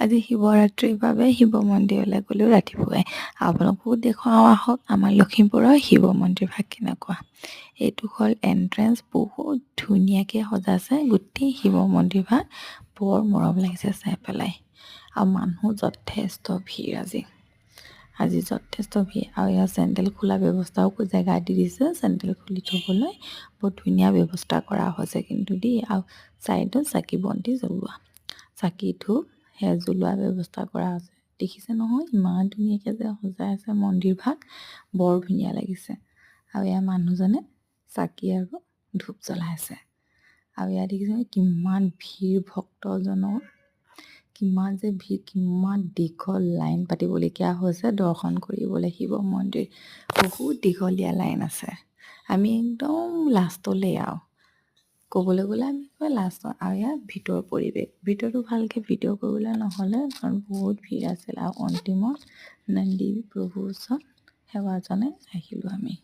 আজি শিৱৰাত্ৰিৰ বাবে শিৱ মন্দিৰলৈ গ'লোঁ ৰাতিপুৱাই। আপোনালোকো দেখুৱাওঁ আহক আমাৰ লখিমপুৰৰ শিৱ মন্দিৰভাগ কেনেকুৱা। এইটো হ'ল এণ্ট্ৰেঞ্চ, বহুত ধুনীয়াকৈ সজাইছে গোটেই শিৱ মন্দিৰভাগ। বৰ মৰম লাগিছে চাই পেলাই। আৰু মানুহ যথেষ্ট ভিৰ আজি যথেষ্ট ভিৰ। আৰু ইয়াৰ চেণ্ডেল খোলা ব্যৱস্থাও জেগা দি দিছে চেণ্ডেল খুলি থ'বলৈ। বহুত ধুনীয়া ব্যৱস্থা কৰা হৈছে কিন্তু দেই। আৰু ছাইডত চাকি বন্তি জ্বলোৱা, চাকি ধূপ সেয়া জ্বলোৱা ব্যৱস্থা কৰা আছে। দেখিছে নহয় ইমান ধুনীয়াকৈ যে সজাই আছে মন্দিৰভাগ, বৰ ধুনীয়া লাগিছে। আৰু ইয়াৰ মানুহজনে চাকি আৰু ধূপ জ্বলাই আছে। আৰু ইয়াত দেখিছে কিমান ভিৰ ভক্তজনৰ, কিমান যে ভিৰ, কিমান দীঘল লাইন পাতিবলগীয়া হৈছে দৰ্শন কৰিবলৈ শিৱ মন্দিৰ। বহুত দীঘলীয়া লাইন আছে। আমি একদম লাষ্টলৈ আৰু ক'বলৈ গ'লে আমি লাষ্টত। আৰু ইয়াৰ ভিতৰৰ পৰিৱেশ, ভিতৰতো ভালকৈ ভিডিঅ' কৰিবলৈ নহ'লে কাৰণ বহুত ভিৰ আছিল। আৰু অন্তিমত নন্দী প্ৰভুৰ ওচৰত সেৱা জনাই আহিলোঁ আমি।